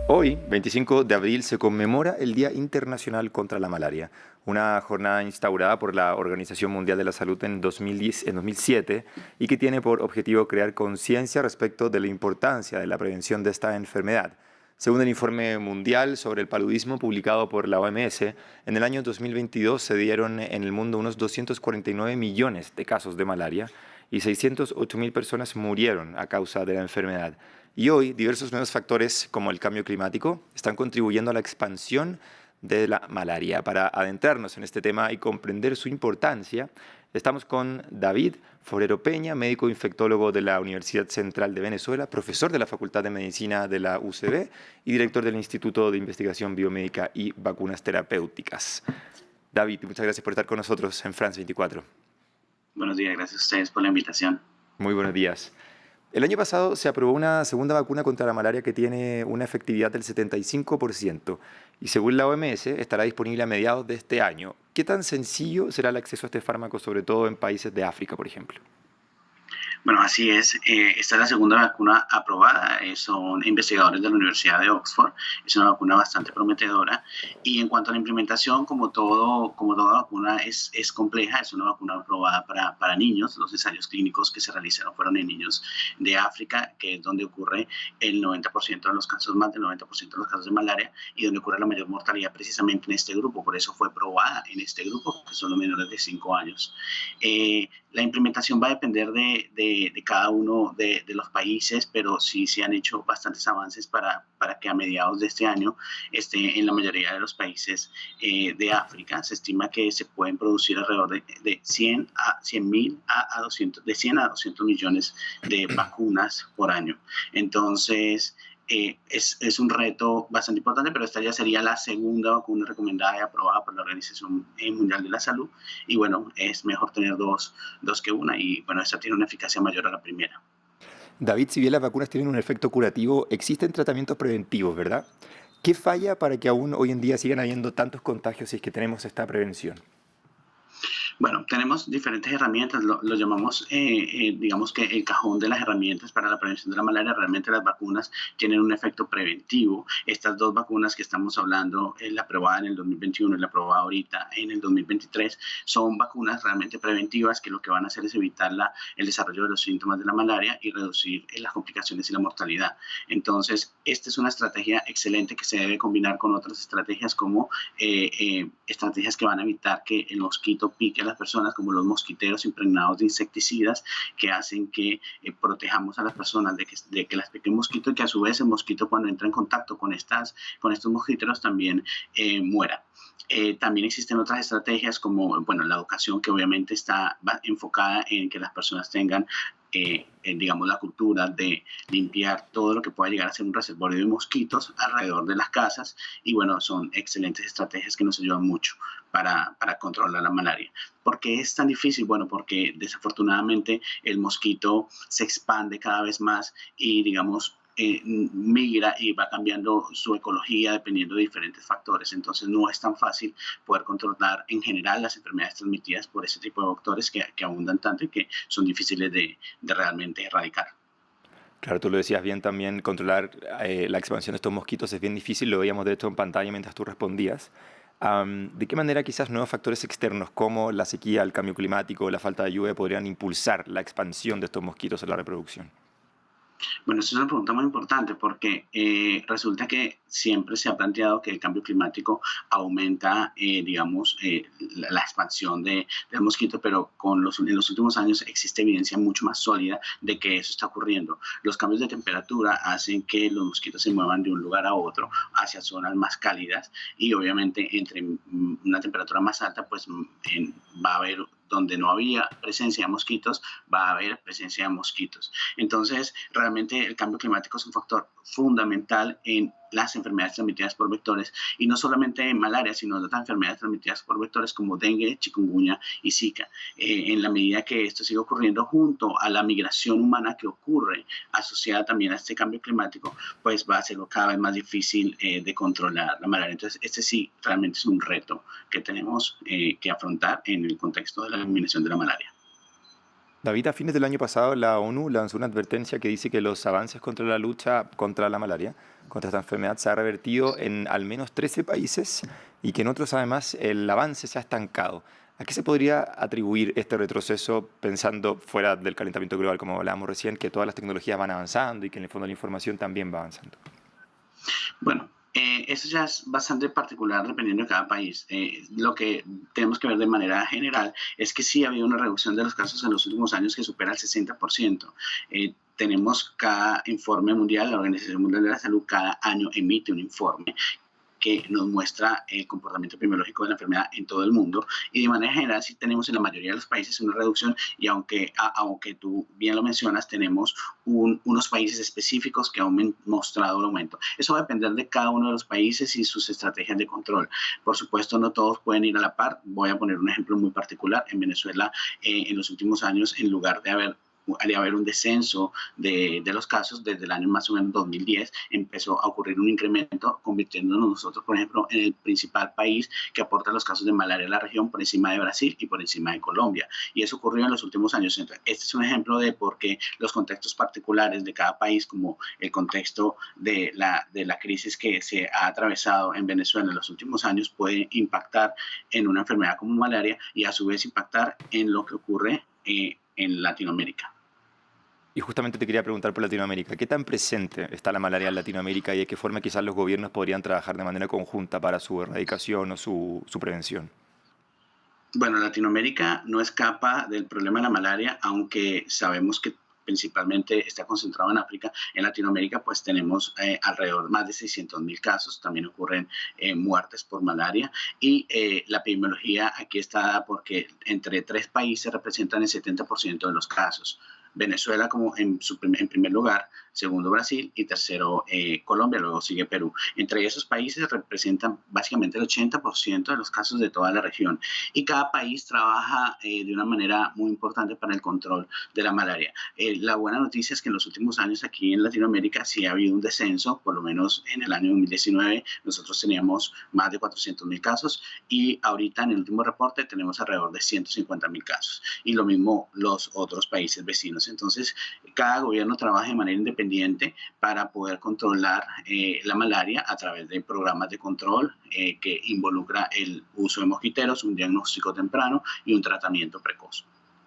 Hoy, 25 de abril, se conmemora el Día Internacional contra la Malaria, una jornada instaurada por la Organización Mundial de la Salud en 2007 y que tiene por objetivo crear conciencia respecto de la importancia de la prevención de esta enfermedad. Según el informe mundial sobre el paludismo publicado por la OMS, en el año 2022 se dieron en el mundo unos 249 millones de casos de malaria y 608.000 personas murieron a causa de la enfermedad. Y hoy, diversos nuevos factores, como el cambio climático, están contribuyendo a la expansión de la malaria. Para adentrarnos en este tema y comprender su importancia, estamos con David Forero Peña, médico infectólogo de la Universidad Central de Venezuela, profesor de la Facultad de Medicina de la UCB y director del Instituto de Investigación Biomédica y Vacunas Terapéuticas. David, muchas gracias por estar con nosotros en France 24. Buenos días, gracias a ustedes por la invitación. Muy buenos días. El año pasado se aprobó una segunda vacuna contra la malaria que tiene una efectividad del 75% y según la OMS estará disponible a mediados de este año. ¿Qué tan sencillo será el acceso a este fármaco, sobre todo en países de África, por ejemplo? Bueno, así es. Esta es la segunda vacuna aprobada. Son investigadores de la Universidad de Oxford. Es una vacuna bastante prometedora. Y en cuanto a la implementación, como toda vacuna es compleja. Es una vacuna aprobada para niños. Los ensayos clínicos que se realizaron fueron en niños de África, que es donde ocurre el 90% de los casos, más del 90% de los casos de malaria, y donde ocurre la mayor mortalidad precisamente en este grupo. Por eso fue aprobada en este grupo, que son los menores de 5 años. La implementación va a depender de cada uno de los países, pero sí se han hecho bastantes avances para que a mediados de este año en la mayoría de los países de África. Se estima que se pueden producir alrededor de 100 a 100.000 a 200, de 100 a 200 millones de vacunas por año. Entonces, es un reto bastante importante, pero esta ya sería la segunda vacuna recomendada y aprobada por la Organización Mundial de la Salud. Y bueno, es mejor tener dos que una, y bueno, esta tiene una eficacia mayor a la primera. David, si bien las vacunas tienen un efecto curativo, existen tratamientos preventivos, ¿verdad? ¿Qué falla para que aún hoy en día sigan habiendo tantos contagios si es que tenemos esta prevención? Bueno, tenemos diferentes herramientas, lo llamamos, digamos que el cajón de las herramientas para la prevención de la malaria. Realmente las vacunas tienen un efecto preventivo. Estas dos vacunas que estamos hablando, la aprobada en el 2021 y la aprobada ahorita en el 2023, son vacunas realmente preventivas que lo que van a hacer es evitar el desarrollo de los síntomas de la malaria y reducir las complicaciones y la mortalidad. Entonces, esta es una estrategia excelente que se debe combinar con otras estrategias como estrategias que van a evitar que el mosquito pique a las personas, como los mosquiteros impregnados de insecticidas, que hacen que protejamos a las personas de que las pique un mosquito, y que a su vez el mosquito, cuando entra en contacto con estos mosquiteros, también muera. También existen otras estrategias como, bueno, la educación, que obviamente está enfocada en que las personas tengan digamos, la cultura de limpiar todo lo que pueda llegar a ser un reservorio de mosquitos alrededor de las casas. Y bueno, son excelentes estrategias que nos ayudan mucho para controlar la malaria. ¿Por qué es tan difícil? Bueno, porque desafortunadamente el mosquito se expande cada vez más y, digamos, migra y va cambiando su ecología dependiendo de diferentes factores. Entonces no es tan fácil poder controlar en general las enfermedades transmitidas por ese tipo de vectores que abundan tanto y que son difíciles de realmente erradicar. Claro, tú lo decías bien también, controlar la expansión de estos mosquitos es bien difícil, lo veíamos de hecho en pantalla mientras tú respondías. ¿De qué manera quizás nuevos factores externos como la sequía, el cambio climático, la falta de lluvia podrían impulsar la expansión de estos mosquitos en la reproducción? Bueno, esa es una pregunta muy importante porque resulta que siempre se ha planteado que el cambio climático aumenta, digamos, la expansión del mosquito, pero en los últimos años existe evidencia mucho más sólida de que eso está ocurriendo. Los cambios de temperatura hacen que los mosquitos se muevan de un lugar a otro hacia zonas más cálidas, y obviamente entre una temperatura más alta, pues va a haber, donde no había presencia de mosquitos, va a haber presencia de mosquitos. Entonces, realmente el cambio climático es un factor fundamental en las enfermedades transmitidas por vectores, y no solamente en malaria, sino en otras enfermedades transmitidas por vectores como dengue, chikungunya y zika. En la medida que esto sigue ocurriendo junto a la migración humana que ocurre asociada también a este cambio climático, pues va a ser cada vez más difícil de controlar la malaria. Entonces, este sí realmente es un reto que tenemos que afrontar en el contexto de la eliminación de la malaria. David, a fines del año pasado la ONU lanzó una advertencia que dice que los avances contra la lucha contra la malaria contra esta enfermedad se ha revertido en al menos 13 países y que en otros además el avance se ha estancado. ¿A qué se podría atribuir este retroceso pensando fuera del calentamiento global, como hablábamos recién, que todas las tecnologías van avanzando y que en el fondo la información también va avanzando? Bueno, eso ya es bastante particular dependiendo de cada país. Lo que tenemos que ver de manera general es que sí ha habido una reducción de los casos en los últimos años que supera el 60%. Tenemos cada informe mundial, la Organización Mundial de la Salud cada año emite un informe que nos muestra el comportamiento epidemiológico de la enfermedad en todo el mundo y de manera general sí tenemos en la mayoría de los países una reducción y aunque tú bien lo mencionas tenemos unos países específicos que han mostrado el aumento. Eso va a depender de cada uno de los países y sus estrategias de control. Por supuesto no todos pueden ir a la par. Voy a poner un ejemplo muy particular. En Venezuela en los últimos años en lugar de haber un descenso de los casos desde el año más o menos 2010, empezó a ocurrir un incremento, convirtiéndonos nosotros, por ejemplo, en el principal país que aporta los casos de malaria en la región por encima de Brasil y por encima de Colombia. Y eso ocurrió en los últimos años. Entonces, este es un ejemplo de por qué los contextos particulares de cada país, como el contexto de la crisis que se ha atravesado en Venezuela en los últimos años, puede impactar en una enfermedad como malaria y a su vez impactar en lo que ocurre en Latinoamérica. Y justamente te quería preguntar por Latinoamérica, ¿qué tan presente está la malaria en Latinoamérica y de qué forma quizás los gobiernos podrían trabajar de manera conjunta para su erradicación o su prevención? Bueno, Latinoamérica no escapa del problema de la malaria, aunque sabemos que principalmente está concentrado en África. En Latinoamérica pues tenemos alrededor más de 600.000 casos, también ocurren muertes por malaria y la epidemiología aquí está dada porque entre tres países representan el 70% de los casos. Venezuela como en primer lugar, segundo Brasil y tercero Colombia, luego sigue Perú. Entre esos países representan básicamente el 80% de los casos de toda la región y cada país trabaja de una manera muy importante para el control de la malaria. La buena noticia es que en los últimos años aquí en Latinoamérica sí ha habido un descenso, por lo menos en el año 2019 nosotros teníamos más de 400.000 casos y ahorita en el último reporte tenemos alrededor de 150.000 casos y lo mismo los otros países vecinos. Entonces, cada gobierno trabaja de manera independiente para poder controlar la malaria a través de programas de control que involucra el uso de mosquiteros, un diagnóstico temprano y un tratamiento precoz.